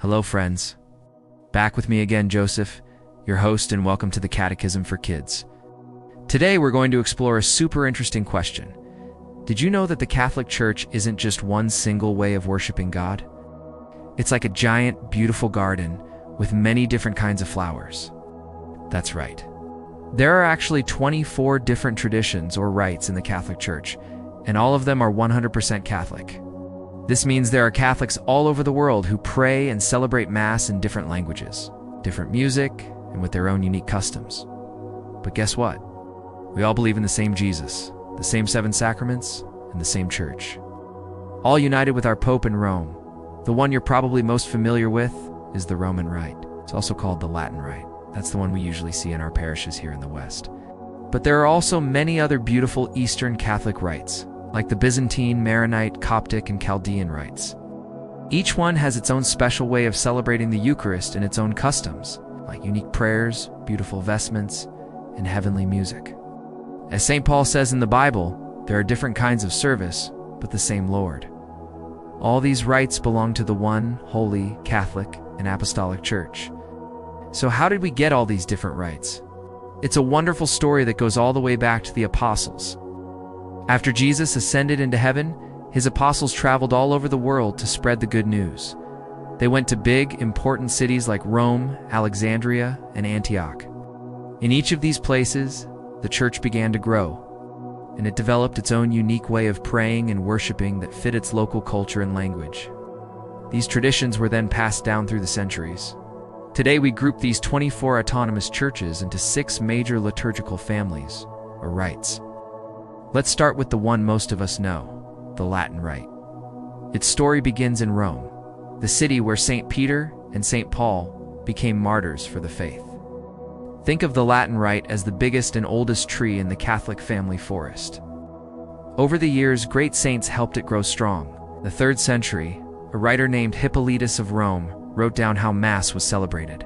Hello, friends. Back with me again, Joseph, your host, and welcome to the Catechism for Kids. Today, we're going to explore a super interesting question. Did you know that the Catholic Church isn't just one single way of worshiping God? It's like a giant, beautiful garden with many different kinds of flowers. That's right. There are actually 24 different traditions or rites in the Catholic Church, and all of them are 100% Catholic. This means there are Catholics all over the world who pray and celebrate Mass in different languages, different music, and with their own unique customs. But guess what? We all believe in the same Jesus, the same 7 sacraments, and the same Church. All united with our Pope in Rome. The one you're probably most familiar with is the Roman Rite. It's also called the Latin Rite. That's the one we usually see in our parishes here in the West. But there are also many other beautiful Eastern Catholic rites, like the Byzantine, Maronite, Coptic, and Chaldean rites. Each one has its own special way of celebrating the Eucharist and its own customs, like unique prayers, beautiful vestments, and heavenly music. As St. Paul says in the Bible, there are different kinds of service, but the same Lord. All these rites belong to the one, holy, Catholic, and apostolic Church. So how did we get all these different rites? It's a wonderful story that goes all the way back to the apostles. After Jesus ascended into heaven, his apostles traveled all over the world to spread the good news. They went to big, important cities like Rome, Alexandria, and Antioch. In each of these places, the Church began to grow, and it developed its own unique way of praying and worshiping that fit its local culture and language. These traditions were then passed down through the centuries. Today, we group these 24 autonomous churches into 6 major liturgical families, or rites. Let's start with the one most of us know, the Latin Rite. Its story begins in Rome, the city where St. Peter and St. Paul became martyrs for the faith. Think of the Latin Rite as the biggest and oldest tree in the Catholic family forest. Over the years, great saints helped it grow strong. The 3rd century, a writer named Hippolytus of Rome wrote down how Mass was celebrated.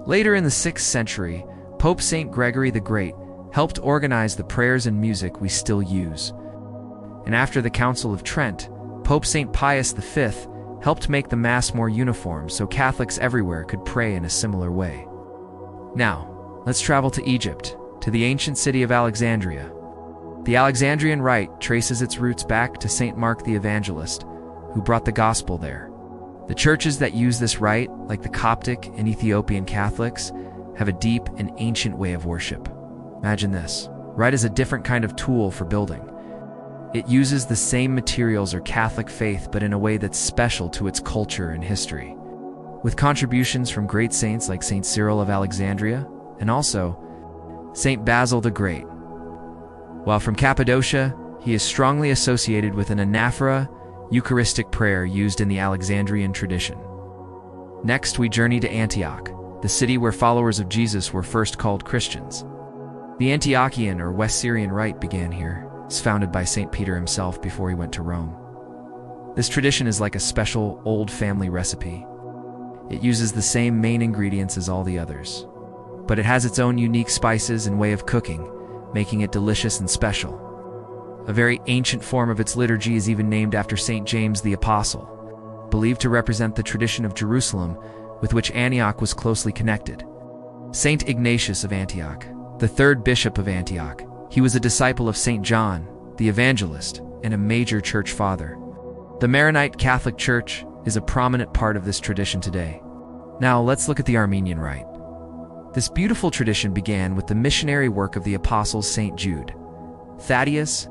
Later in the 6th century, Pope St. Gregory the Great helped organize the prayers and music we still use. And after the Council of Trent, Pope St. Pius V helped make the Mass more uniform so Catholics everywhere could pray in a similar way. Now, let's travel to Egypt, to the ancient city of Alexandria. The Alexandrian Rite traces its roots back to St. Mark the Evangelist, who brought the Gospel there. The churches that use this rite, like the Coptic and Ethiopian Catholics, have a deep and ancient way of worship. Imagine this. Rite is a different kind of tool for building. It uses the same materials or Catholic faith, but in a way that's special to its culture and history. With contributions from great saints like St. Cyril of Alexandria, and also St. Basil the Great. While from Cappadocia, he is strongly associated with an anaphora, Eucharistic prayer used in the Alexandrian tradition. Next, we journey to Antioch, the city where followers of Jesus were first called Christians. The Antiochian or West Syrian Rite began here. It's founded by St. Peter himself before he went to Rome. This tradition is like a special old family recipe. It uses the same main ingredients as all the others, but it has its own unique spices and way of cooking, making it delicious and special. A very ancient form of its liturgy is even named after St. James the Apostle, believed to represent the tradition of Jerusalem with which Antioch was closely connected. St. Ignatius of Antioch, the 3rd bishop of Antioch, he was a disciple of St. John, the Evangelist, and a major church father. The Maronite Catholic Church is a prominent part of this tradition today. Now let's look at the Armenian Rite. This beautiful tradition began with the missionary work of the apostles St. Jude, Thaddeus,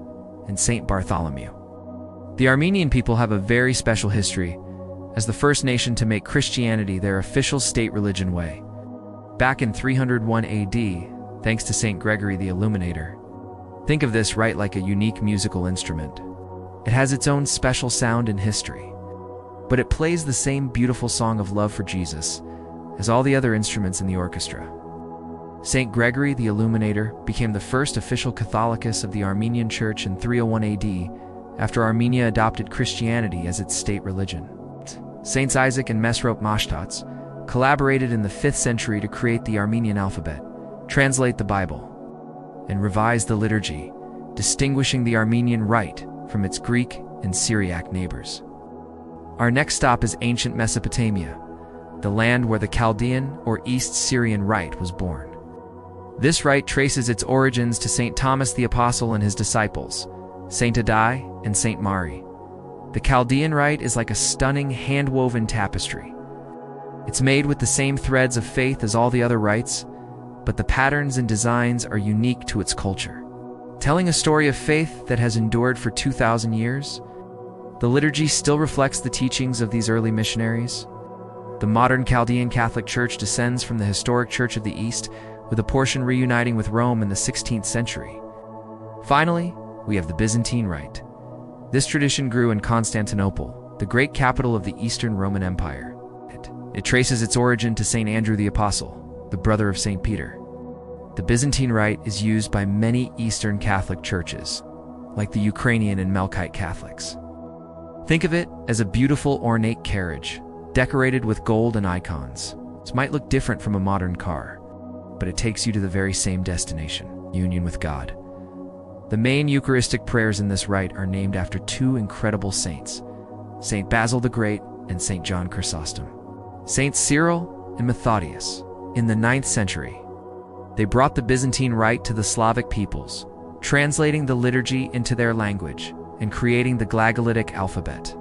and St. Bartholomew. The Armenian people have a very special history as the first nation to make Christianity their official state religion way. Back in 301 AD, thanks to St. Gregory the Illuminator. Think of this rite like a unique musical instrument. It has its own special sound and history, but it plays the same beautiful song of love for Jesus as all the other instruments in the orchestra. St. Gregory the Illuminator became the first official Catholicos of the Armenian Church in 301 AD after Armenia adopted Christianity as its state religion. Saints Isaac and Mesrop Mashtats collaborated in the 5th century to create the Armenian alphabet, translate the Bible, and revise the liturgy, distinguishing the Armenian Rite from its Greek and Syriac neighbors. Our next stop is ancient Mesopotamia, the land where the Chaldean or East Syrian Rite was born. This rite traces its origins to St. Thomas the Apostle and his disciples, St. Adai and St. Mari. The Chaldean Rite is like a stunning hand-woven tapestry. It's made with the same threads of faith as all the other rites, but the patterns and designs are unique to its culture. Telling a story of faith that has endured for 2,000 years, the liturgy still reflects the teachings of these early missionaries. The modern Chaldean Catholic Church descends from the historic Church of the East, with a portion reuniting with Rome in the 16th century. Finally, we have the Byzantine Rite. This tradition grew in Constantinople, the great capital of the Eastern Roman Empire. It traces its origin to St. Andrew the Apostle, the brother of St. Peter. The Byzantine Rite is used by many Eastern Catholic churches, like the Ukrainian and Melkite Catholics. Think of it as a beautiful ornate carriage, decorated with gold and icons. This might look different from a modern car, but it takes you to the very same destination, union with God. The main Eucharistic prayers in this rite are named after two incredible saints, St. Basil the Great and St. John Chrysostom. Saints Cyril and Methodius, in the 9th century, they brought the Byzantine Rite to the Slavic peoples, translating the liturgy into their language and creating the Glagolitic alphabet.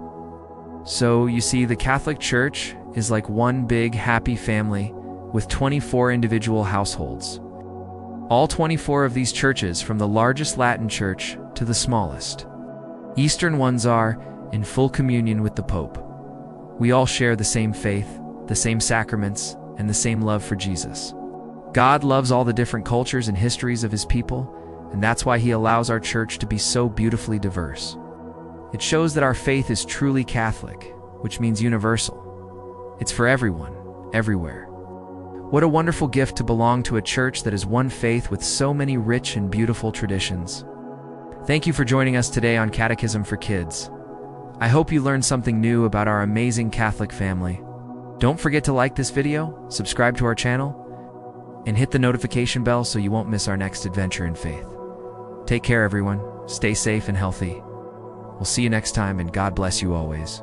So, you see, the Catholic Church is like one big happy family with 24 individual households. All 24 of these churches, from the largest Latin church to the smallest. Eastern ones are in full communion with the Pope. We all share the same faith, the same sacraments, and the same love for Jesus. God loves all the different cultures and histories of his people, and that's why he allows our church to be so beautifully diverse. It shows that our faith is truly Catholic, which means universal. It's for everyone, everywhere. What a wonderful gift to belong to a church that is one faith with so many rich and beautiful traditions. Thank you for joining us today on Catechism for Kids. I hope you learned something new about our amazing Catholic family. Don't forget to like this video, subscribe to our channel, and hit the notification bell so you won't miss our next adventure in faith. Take care, everyone. Stay safe and healthy. We'll see you next time, and God bless you always.